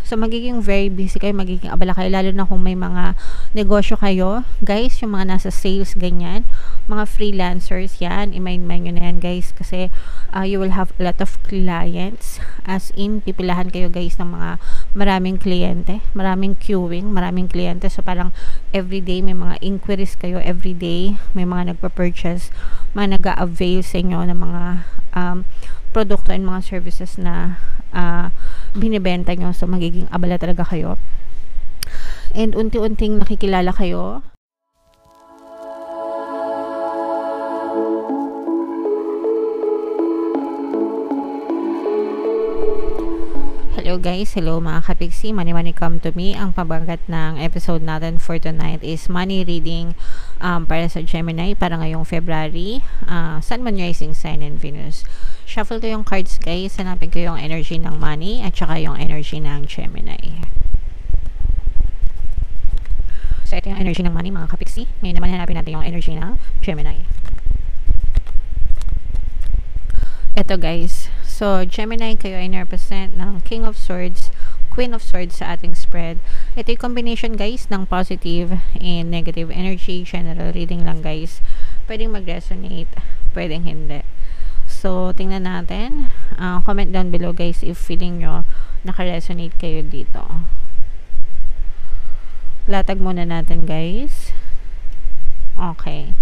So, magiging very busy kayo, magiging abala kayo, lalo na kung may mga negosyo kayo. Guys, yung mga nasa sales, ganyan, mga freelancers, yan, i-mind nyo na yan, guys, kasi you will have a lot of clients, as in, pipilahan kayo, guys, ng mga maraming kliyente, maraming queuing, maraming kliyente. So, parang everyday, may mga inquiries kayo, everyday, may mga nagpa-purchase, mga nag-a-avail sa inyo ng mga produkto and mga services na binibenta nyo. So, magiging abala talaga kayo. And unti-unting nakikilala kayo. Hello guys, hello mga kapiksi, Money Come to Me. Ang pabagat ng episode natin for tonight is money reading para sa Gemini para ngayong February, Sun, Moon, Rising Sign, and Venus. Shuffle ko yung cards guys, hanapin ko yung energy ng money at saka yung energy ng Gemini. So ito yung energy ng money mga kapiksi. Ngayon naman hanapin natin yung energy ng Gemini. Ito guys, so Gemini, kayo ay represent ng King of Swords, Queen of Swords sa ating spread. Ito yung combination guys ng positive and negative energy. General reading lang guys. Pwedeng mag-resonate, pwedeng hindi. So, tingnan natin. Comment down below guys if feeling nyo naka-resonate kayo dito. Latag muna natin guys. Okay.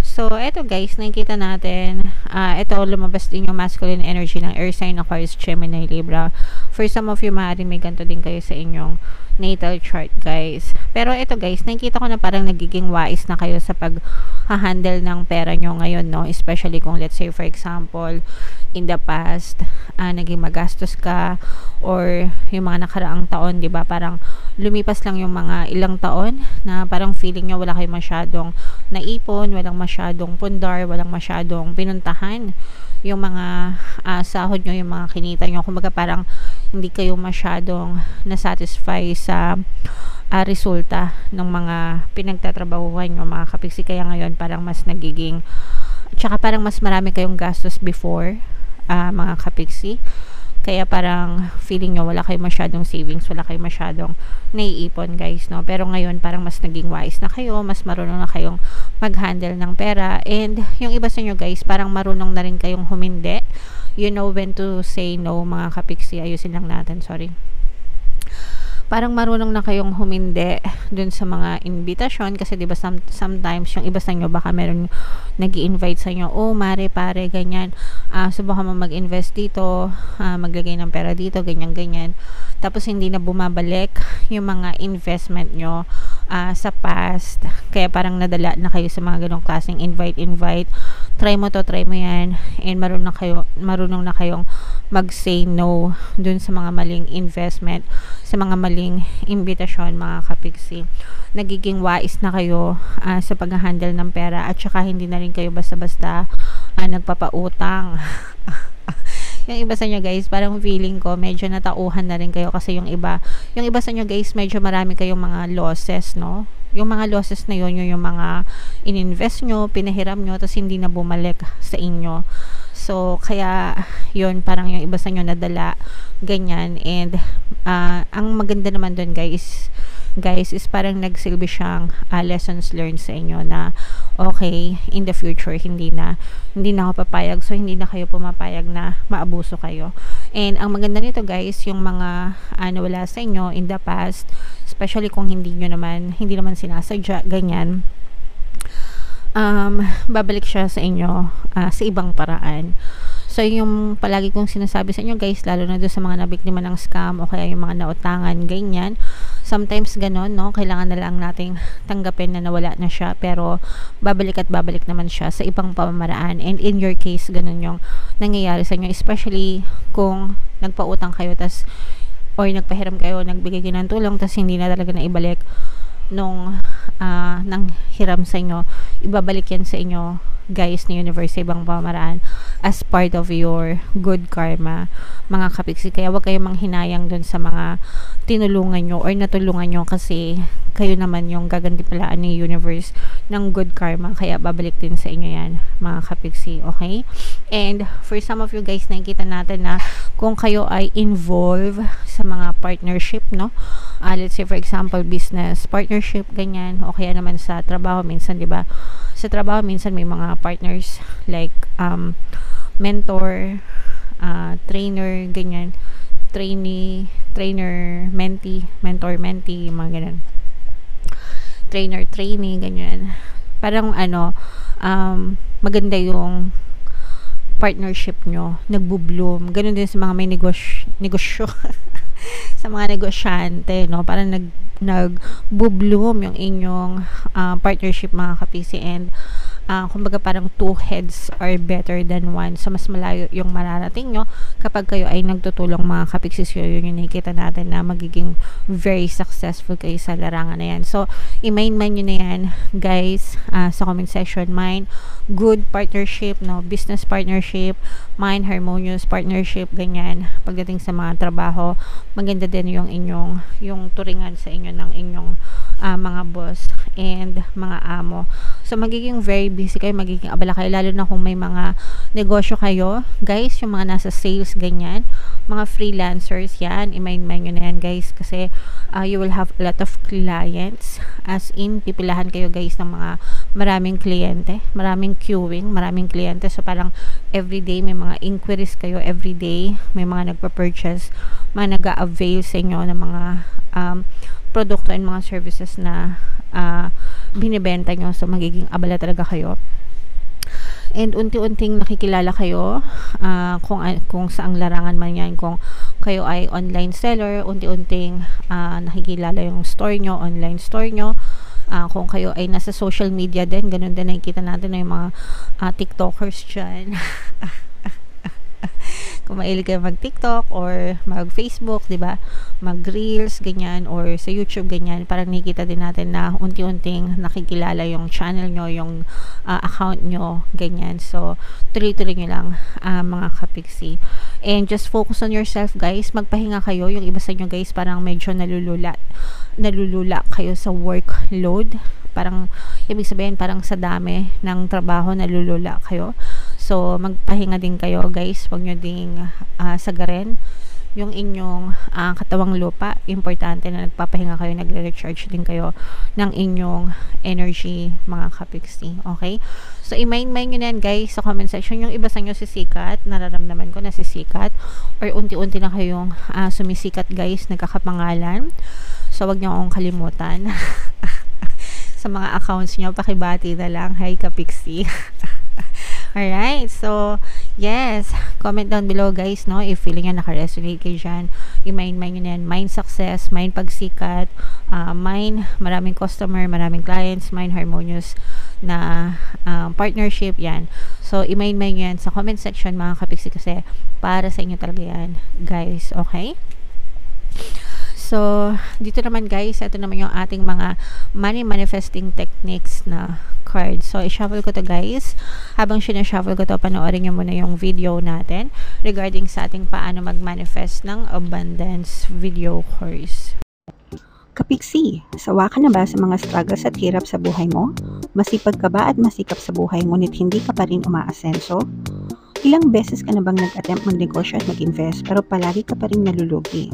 So, eto guys, nakikita natin, ito lumabas din yung masculine energy ng Air sign, Aquarius, Gemini, Libra. For some of you, maaaring may ganito din kayo sa inyong natal chart guys. Pero ito guys, nakikita ko na parang nagiging wise na kayo sa pag-handle ng pera nyo ngayon, no? Especially kung let's say for example, in the past, naging magastos ka, or yung mga nakaraang taon, di ba? Parang lumipas lang yung mga ilang taon na parang feeling nyo wala kayong masyadong naipon, walang masyadong pundar, walang masyadong pinuntahan yung mga sahod nyo, yung mga kinita nyo. Kumbaga parang hindi kayo masyadong nasatisfy sa resulta ng mga pinagtatrabahuhan nyo mga kapiksi. Kaya ngayon parang mas nagiging, tsaka parang mas marami kayong gastos before mga kapiksi. Kaya parang feeling nyo wala kayong masyadong savings, wala kayong masyadong naiipon guys, no? Pero ngayon parang mas naging wise na kayo, mas marunong na kayong mag-handle ng pera. And yung iba sa inyo guys, parang marunong na rin kayong humindi. You know when to say no mga kapiksi. Ayusin lang natin, sorry. Parang marunong na kayong humindi dun sa mga invitation kasi 'di ba sometimes yung iba sa inyo baka meron nag-i-invite sa inyo, oh mare pare ganyan, subukan mo mag-invest dito, maglagay ng pera dito, ganyan. Tapos hindi na bumabalik yung mga investment nyo sa past. Kaya parang nadala na kayo sa mga ganong klaseng invite. Try mo to, try mo yan, and marunong na kayong mag-say no dun sa mga maling investment, sa mga maling imbitasyon mga kapiksi. Nagiging wise na kayo sa pag-handle ng pera, at saka hindi na rin kayo basta-basta nagpapautang. Yung iba sa inyo guys, parang feeling ko medyo natauhan na rin kayo kasi yung iba sa inyo guys, medyo marami kayong mga losses, no? Yung mga losses na yun, yung mga ininvest nyo, pinahiram nyo, tapos hindi na bumalik sa inyo. So, kaya yun, parang yung iba sa inyo nadala, ganyan. And ang maganda naman dun guys is parang nagsilbi siyang lessons learned sa inyo na okay, in the future hindi na ako papayag, so hindi na kayo pumapayag na maabuso kayo. And ang maganda nito guys, yung mga wala sa inyo in the past, especially kung hindi naman sinasadya, ganyan, babalik siya sa inyo sa ibang paraan. So, yung palagi kong sinasabi sa inyo guys, lalo na doon sa mga nabiktima ng scam o kaya yung mga nautangan, ganyan, sometimes ganon, no? Kailangan na lang nating tanggapin na nawala na siya, pero babalik at babalik naman siya sa ibang pamamaraan. And in your case, ganon yung nangyayari sa inyo, especially kung nagpautang kayo or nagpahiram kayo, nagbigay kayo ng tulong, tas hindi na talaga na ibalik nang hiram sa inyo, ibabalik yan sa inyo guys ni universe sa ibang pamaraan as part of your good karma, mga kapiksi. Kaya wag kayong manghinayang dun sa mga tinulungan nyo or natulungan nyo, kasi kayo naman yung gagantipalaan ni universe ng good karma, kaya babalik din sa inyo yan, mga kapiksi. Okay, and for some of you guys, nakikita natin na kung kayo ay involved sa mga partnership, no, let's say for example business partnership, ganyan, o kaya naman sa trabaho minsan, di ba, sa trabaho minsan may mga partners like mentor, trainer, ganyan, trainer, mentee, mentor, mentee, mga ganyan, trainer, trainee, ganyan. Parang maganda yung partnership nyo, nagbo-bloom. Ganun din sa mga may negosyo sa mga negosyante, no? Parang nag-bloom yung inyong partnership, mga kapisi. And kumbaga parang two heads are better than one. So mas malayo yung mararating nyo kapag kayo ay nagtutulong, mga kapiksis. Yun yung nakikita natin na magiging very successful kayo sa larangan na yan. So i-main man nyo na yan, guys, sa comment section. Mine good partnership, no, business partnership, mine harmonious partnership, ganyan. Pagdating sa mga trabaho, maganda din yung inyong, yung turingan sa inyo ng inyong mga boss and mga amo. So magiging very busy kayo, magiging abala kayo, lalo na kung may mga negosyo kayo, guys, yung mga nasa sales, ganyan, mga freelancers, yan, i-mind nyo na yan, guys, kasi you will have a lot of clients, as in, pipilahan kayo, guys, ng mga maraming kliyente, maraming queuing, maraming kliyente. So parang everyday may mga inquiries kayo, everyday may mga nagpa-purchase, mga nag-a-avail sa inyo ng mga produkto and mga services na binibenta nyo. So magiging abala talaga kayo, and unti-unting nakikilala kayo kung saang larangan man yan. Kung kayo ay online seller, unti-unting nakikilala yung store nyo, online store nyo. Kung kayo ay nasa social media din, ganun din nakikita natin na yung mga tiktokers dyan. Kung mahilig kayo mag-TikTok or mag-Facebook, di ba? Mag-Reels, ganyan, or sa YouTube, ganyan. Parang nakikita din natin na unti-unting nakikilala yung channel nyo, yung account nyo, ganyan. So, tuloy-tuloy nyo lang, mga kapiksi. And just focus on yourself, guys. Magpahinga kayo. Yung iba sa inyo, guys, parang medyo nalulula kayo sa workload. Parang, ibig sabihin, parang sa dami ng trabaho, nalulula kayo. So, magpahinga din kayo, guys. Huwag nyo ding sagarin yung inyong katawang lupa. Importante na nagpapahinga kayo, nagre-recharge din kayo ng inyong energy, mga kapiksi. Okay? So, i-mind nyo na yan, guys, sa comment section. Yung iba sa inyo sisikat, nararamdaman ko na sisikat, or unti-unti na kayong sumisikat, guys, nagkakapangalan. So, wag nyo akong kalimutan. Sa mga accounts nyo, pakibati na lang. Hi, kapiksi. Alright, so yes, comment down below, guys, no, if feeling nyo naka-resonate kayo dyan. I-mind nyo na yan, mind success, mind pagsikat, mind maraming customer, maraming clients, mind harmonious na partnership, yan. So i-mind nyo yan sa comment section, mga kapiksi, kasi para sa inyo talaga yan, guys. Okay? So, dito naman, guys, ito naman yung ating mga money manifesting techniques na card. So, i-shuffle ko to, guys. Habang sinashuffle ko to, panoorin nyo muna yung video natin regarding sa ating paano mag-manifest ng abundance video course. Kapiksi, sawa ka na ba sa mga struggles at hirap sa buhay mo? Masipag ka ba at masikap sa buhay ngunit hindi ka pa rin umaasenso? Ilang beses ka na bang nag-attempt magnegosyo at mag-invest pero palagi ka pa rin nalulugi?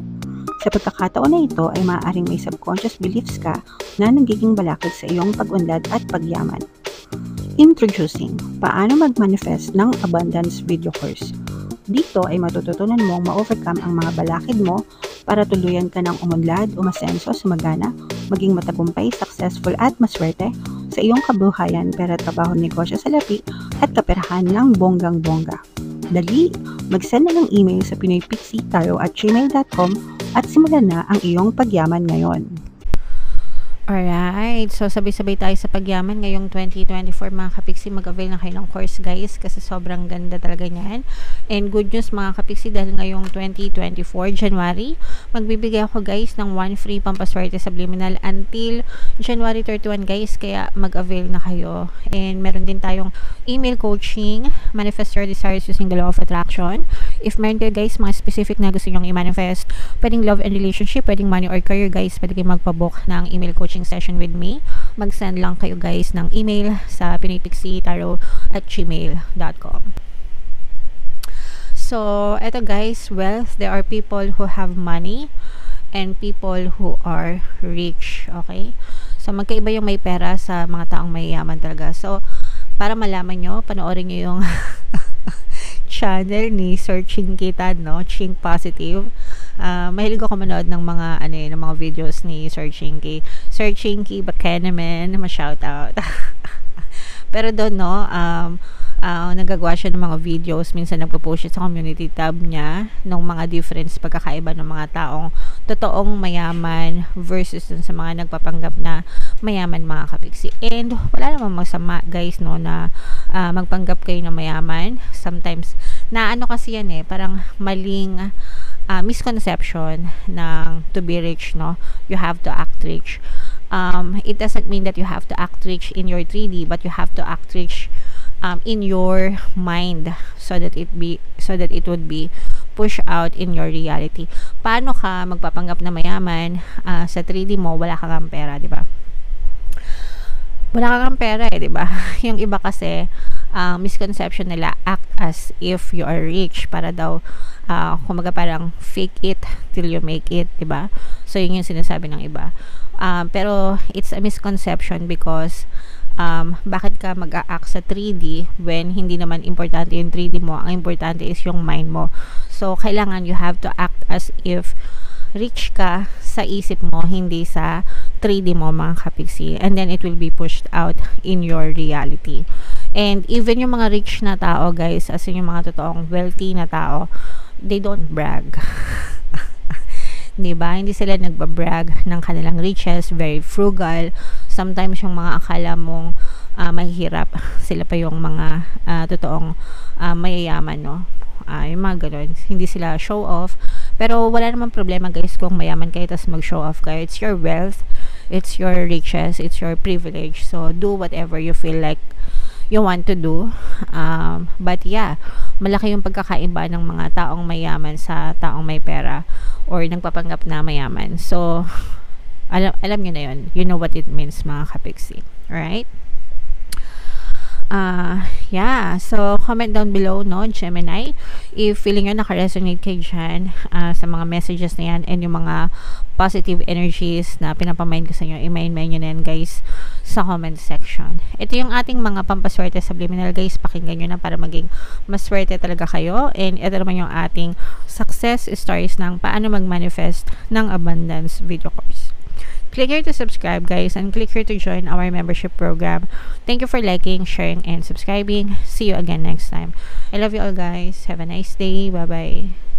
Sa pagkakataon na ito ay maaaring may subconscious beliefs ka na nagiging balakid sa iyong pag-unlad at pagyaman. Introducing, paano mag-manifest ng abundance video course. Dito ay matututunan mong ma-overcome ang mga balakid mo para tuluyan ka ng umunlad, umasenso, sumagana, maging matagumpay, successful at maswerte sa iyong kabuhayan, pera, trabaho, negosyo, salapi at kaperahan ng bonggang-bongga. Dali, mag-send na ng email sa pinoypixitaro@gmail.com at simulan na ang iyong pagyaman ngayon. Alright, so sabay-sabay tayo sa pagyaman ngayong 2024 mga kapiksi. Mag-avail na kayo ng course guys kasi sobrang ganda talaga niyan. And good news mga kapiksi dahil ngayong 2024 January, magbibigay ako guys ng 1 free pampaswerte subliminal until January 31 guys, kaya mag-avail na kayo. And meron din tayong email coaching, manifest your desires using the law of attraction. If meron kayo guys mga specific na gusto nyong i-manifest, pwedeng love and relationship, pwedeng money or career guys, pwede kayo magpabook ng email coaching session with me. Mag-send lang kayo guys ng email sa pinoypixietaro@gmail.com. So, eto guys, wealth, there are people who have money and people who are rich, okay? So, magkaiba yung may pera sa mga taong mayayaman talaga. So, para malaman nyo, panoorin nyo yung channel ni Sir Chinky Tan, no? Chink Positive. Mahilig ako manood ng mga ng mga videos ni Sir Chinky. Sir Chinky Buchanan, ma-shout out. Pero doon no, nagagawa siya ng mga videos, minsan nagpo-post siya sa community tab niya ng mga difference pagkakaiba ng mga taong totoong mayaman versus dun sa mga nagpapanggap na mayaman mga kapiksi. And wala namang masama guys no na magpanggap kayo na mayaman. Sometimes na kasi yan parang maling misconception ng to be rich, no? You have to act rich. It doesn't mean that you have to act rich in your 3D, but you have to act rich in your mind so that it would be push out in your reality. Paano ka magpapanggap na mayaman sa 3D mo, wala kang pera, di ba? Wala kang pera di ba? Yung iba kasi misconception nila, act as if you are rich para daw kumaga parang fake it till you make it, di ba? So yun yung sinasabi ng iba. Pero it's a misconception because bakit ka mag-a-act sa 3D when hindi naman importante yung 3D mo, ang importante is yung mind mo. So kailangan you have to act as if rich ka sa isip mo, hindi sa 3D mo mga kapiksi, and then it will be pushed out in your reality. And even yung mga rich na tao guys, as in yung mga totoong wealthy na tao, they don't brag. Diba? Hindi sila nagbabrag ng kanilang riches, very frugal. Sometimes yung mga akala mong mahihirap, sila pa yung mga totoong mayayaman, no? Yung mga ganun. Hindi sila show off. Pero wala namang problema guys kung mayaman kayo tapos mag-show off kayo. It's your wealth, it's your riches, it's your privilege. So, do whatever you feel like you want to do. But yeah, malaki yung pagkakaiba ng mga taong mayaman sa taong may pera or nagpapanggap na mayaman. So, alam nyo na yun. You know what it means mga kapiksi. Alright? Yeah, so comment down below, no, Gemini, if feeling nyo naka-resonate kayo dyan sa mga messages na yan and yung mga positive energies na pinapamind ko sa inyo, i-main nyo na yan guys sa comment section. Ito yung ating mga pampaswerte subliminal guys, pakinggan nyo na para maging maswerte talaga kayo. And ito naman yung ating success stories ng paano mag-manifest ng abundance video course. Click here to subscribe guys and click here to join our membership program. Thank you for liking, sharing, and subscribing. See you again next time. I love you all guys. Have a nice day. Bye-bye.